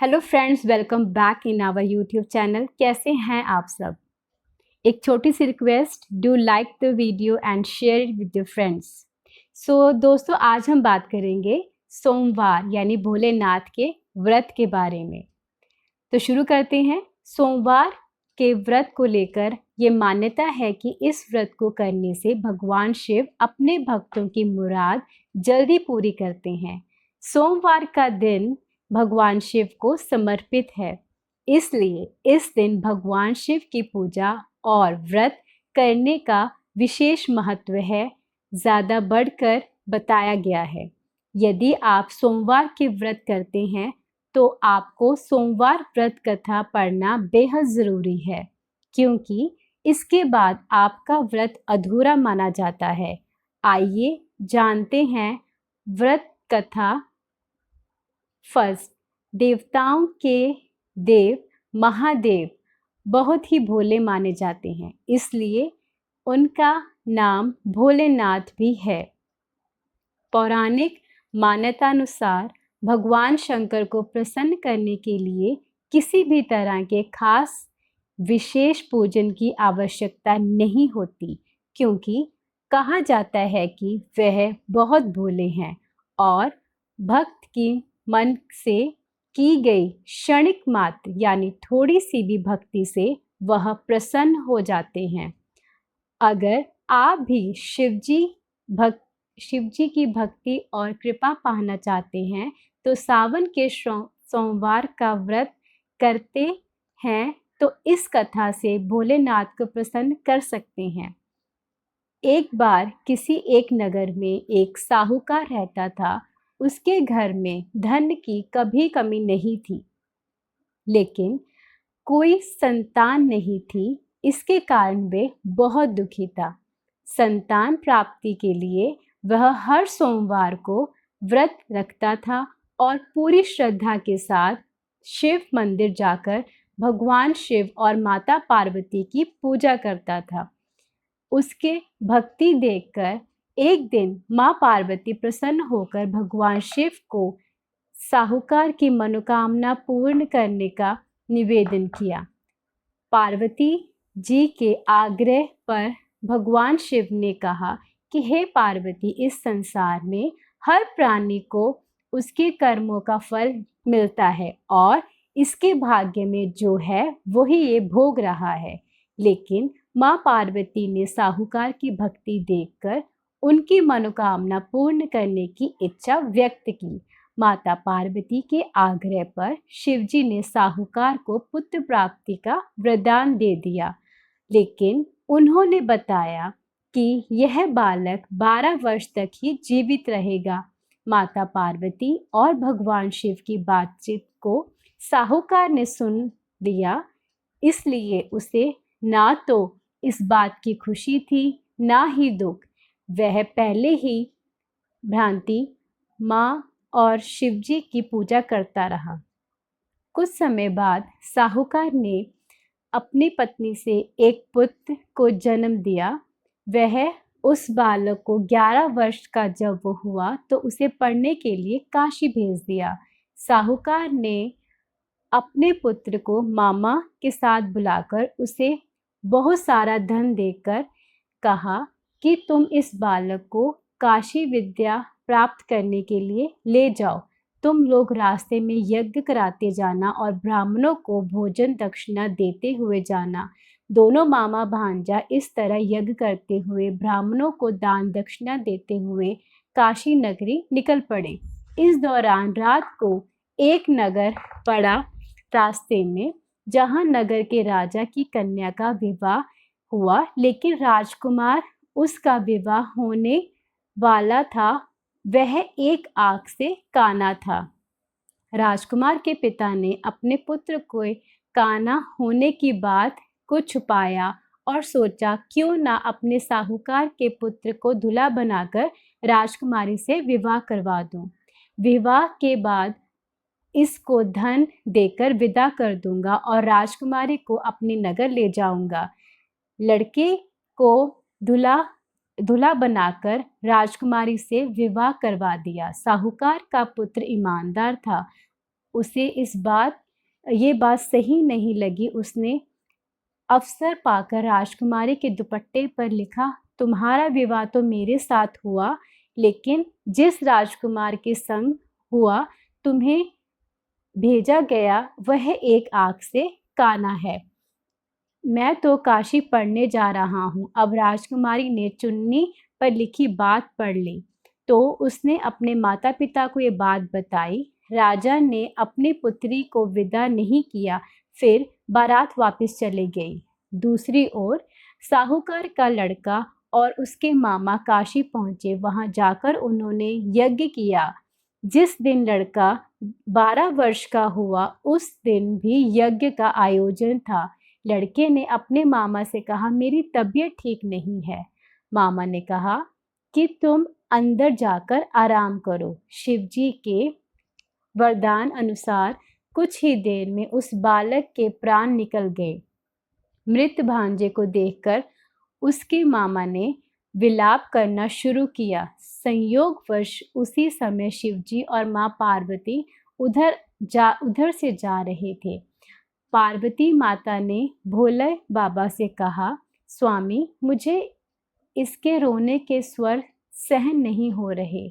Hello friends, welcome back in our YouTube channel. कैसे हैं आप सब? एक छोटी सी request, do like the video and share it with your friends. दोस्तों, आज हम बात करेंगे सोमवार यानी भोलेनाथ के व्रत के बारे में। तो शुरू करते हैं। सोमवार के व्रत को लेकर ये मान्यता है कि इस व्रत को करने से भगवान शिव अपने भक्तों की मुराद जल्दी पूरी करते हैं। सोमवार का दिन भगवान शिव को समर्पित है, इसलिए इस दिन भगवान शिव की पूजा और व्रत करने का विशेष महत्व है, ज़्यादा बढ़कर बताया गया है। यदि आप सोमवार के व्रत करते हैं तो आपको सोमवार व्रत कथा पढ़ना बेहद ज़रूरी है, क्योंकि इसके बाद आपका व्रत अधूरा माना जाता है। आइए जानते हैं व्रत कथा। फर्स्ट, देवताओं के देव महादेव बहुत ही भोले माने जाते हैं, इसलिए उनका नाम भोलेनाथ भी है। पौराणिक मान्यतानुसार भगवान शंकर को प्रसन्न करने के लिए किसी भी तरह के खास विशेष पूजन की आवश्यकता नहीं होती, क्योंकि कहा जाता है कि वह बहुत भोले हैं और भक्त की मन से की गई क्षणिक मात्र यानी थोड़ी सी भी भक्ति से वह प्रसन्न हो जाते हैं। अगर आप भी शिवजी की भक्ति और कृपा पाना चाहते हैं तो सावन के सोमवार का व्रत करते हैं तो इस कथा से भोलेनाथ को प्रसन्न कर सकते हैं। एक बार किसी एक नगर में एक साहूकार रहता था। उसके घर में धन की कभी कमी नहीं थी, लेकिन कोई संतान नहीं थी। इसके कारण वे बहुत दुखी था। संतान प्राप्ति के लिए वह हर सोमवार को व्रत रखता था और पूरी श्रद्धा के साथ शिव मंदिर जाकर भगवान शिव और माता पार्वती की पूजा करता था। उसके भक्ति देखकर एक दिन माँ पार्वती प्रसन्न होकर भगवान शिव को साहूकार की मनोकामना पूर्ण करने का निवेदन किया। पार्वती जी के आग्रह पर भगवान शिव ने कहा कि हे पार्वती, इस संसार में हर प्राणी को उसके कर्मों का फल मिलता है और इसके भाग्य में जो है वही ये भोग रहा है। लेकिन माँ पार्वती ने साहूकार की भक्ति देखकर उनकी मनोकामना पूर्ण करने की इच्छा व्यक्त की। माता पार्वती के आग्रह पर शिवजी ने साहूकार को पुत्र प्राप्ति का वरदान दे दिया, लेकिन उन्होंने बताया कि यह बालक 12 वर्ष तक ही जीवित रहेगा। माता पार्वती और भगवान शिव की बातचीत को साहूकार ने सुन लिया, इसलिए उसे ना तो इस बात की खुशी थी ना ही दुख। वह पहले ही भ्रांति माँ और शिवजी की पूजा करता रहा। कुछ समय बाद साहूकार ने अपनी पत्नी से एक पुत्र को जन्म दिया। वह उस बालक को 11 वर्ष का जब वो हुआ तो उसे पढ़ने के लिए काशी भेज दिया। साहूकार ने अपने पुत्र को मामा के साथ बुलाकर उसे बहुत सारा धन देकर कहा कि तुम इस बालक को काशी विद्या प्राप्त करने के लिए ले जाओ। तुम लोग रास्ते में यज्ञ कराते जाना और ब्राह्मणों को भोजन दक्षिणा देते हुए जाना। दोनों मामा भांजा इस तरह यज्ञ करते हुए ब्राह्मणों को दान दक्षिणा देते हुए काशी नगरी निकल पड़े। इस दौरान रात को एक नगर पड़ा रास्ते में, जहां नगर के राजा की कन्या का विवाह हुआ, लेकिन राजकुमार उसका विवाह होने वाला था वह एक आंख से काना था। राजकुमार के पिता ने अपने पुत्र को काना होने की बात को छुपाया और सोचा क्यों ना अपने साहूकार के पुत्र को दूल्हा बनाकर राजकुमारी से विवाह करवा दूं। विवाह के बाद इसको धन देकर विदा कर दूंगा और राजकुमारी को अपने नगर ले जाऊंगा। लड़के को दूल्हा बनाकर राजकुमारी से विवाह करवा दिया। साहूकार का पुत्र ईमानदार था। उसे ये बात सही नहीं लगी। उसने अवसर पाकर राजकुमारी के दुपट्टे पर लिखा, तुम्हारा विवाह तो मेरे साथ हुआ, लेकिन जिस राजकुमार के संग हुआ तुम्हें भेजा गया वह एक आंख से काना है। मैं तो काशी पढ़ने जा रहा हूँ। अब राजकुमारी ने चुन्नी पर लिखी बात पढ़ ली तो उसने अपने माता पिता को ये बात बताई। राजा ने अपनी पुत्री को विदा नहीं किया, फिर बारात वापस चली गई। दूसरी ओर साहूकार का लड़का और उसके मामा काशी पहुंचे। वहां जाकर उन्होंने यज्ञ किया। जिस दिन लड़का 12 वर्ष का हुआ उस दिन भी यज्ञ का आयोजन था। लड़के ने अपने मामा से कहा, मेरी तबीयत ठीक नहीं है। मामा ने कहा कि तुम अंदर जाकर आराम करो। शिवजी के वरदान अनुसार कुछ ही देर में उस बालक के प्राण निकल गए। मृत भांजे को देखकर उसके मामा ने विलाप करना शुरू किया। संयोगवश उसी समय शिवजी और माँ पार्वती उधर से जा रहे थे। पार्वती माता ने भोले बाबा से कहा, स्वामी, मुझे इसके रोने के स्वर सहन नहीं हो रहे।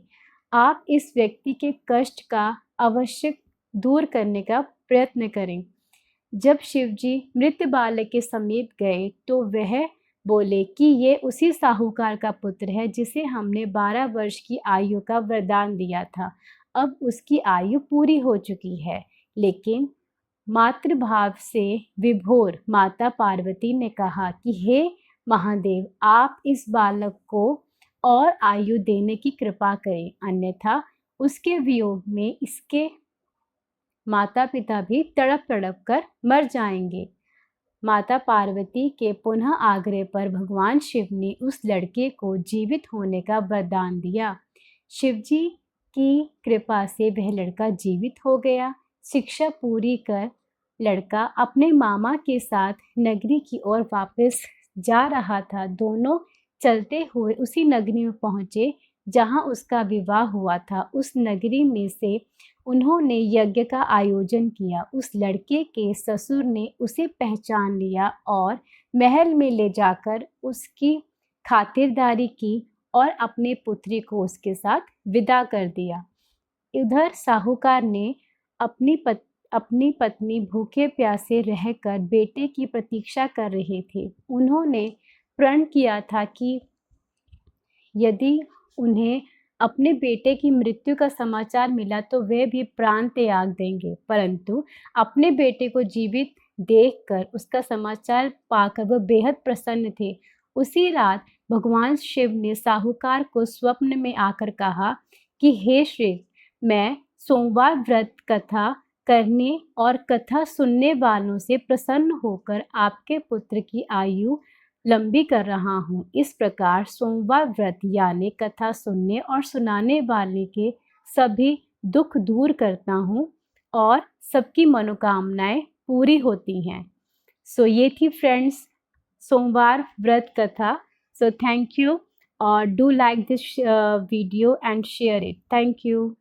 आप इस व्यक्ति के कष्ट का अवश्य दूर करने का प्रयत्न करें। जब शिवजी मृत बालक के समीप गए तो वह बोले कि ये उसी साहूकार का पुत्र है जिसे हमने 12 वर्ष की आयु का वरदान दिया था। अब उसकी आयु पूरी हो चुकी है। लेकिन मातृभाव से विभोर माता पार्वती ने कहा कि हे महादेव, आप इस बालक को और आयु देने की कृपा करें, अन्यथा उसके वियोग में इसके माता पिता भी तड़प तड़प कर मर जाएंगे। माता पार्वती के पुनः आग्रह पर भगवान शिव ने उस लड़के को जीवित होने का वरदान दिया। शिवजी की कृपा से वह लड़का जीवित हो गया। शिक्षा पूरी कर लड़का अपने मामा के साथ नगरी की ओर वापस जा रहा था। दोनों चलते हुए उसी नगरी में पहुंचे जहां उसका विवाह हुआ था। उस नगरी में से उन्होंने यज्ञ का आयोजन किया। उस लड़के के ससुर ने उसे पहचान लिया और महल में ले जाकर उसकी खातिरदारी की और अपने पुत्री को उसके साथ विदा कर दिया। इधर साहूकार ने अपनी पत्नी भूखे प्यासे रहकर बेटे की प्रतीक्षा कर रहे थे। उन्होंने प्रण किया था कि यदि उन्हें अपने बेटे की मृत्यु का समाचार मिला तो वे भी प्राण त्याग देंगे, परंतु अपने बेटे को जीवित देखकर उसका समाचार पाकर वह बेहद प्रसन्न थे। उसी रात भगवान शिव ने साहूकार को स्वप्न में आकर कहा कि हे शिव, मैं सोमवार व्रत कथा करने और कथा सुनने वालों से प्रसन्न होकर आपके पुत्र की आयु लंबी कर रहा हूँ। इस प्रकार सोमवार व्रत यानी कथा सुनने और सुनाने वाले के सभी दुख दूर करता हूँ और सबकी मनोकामनाएं पूरी होती हैं। सो ये थी फ्रेंड्स सोमवार व्रत कथा। सो थैंक यू और do like this video and share it. Thank you.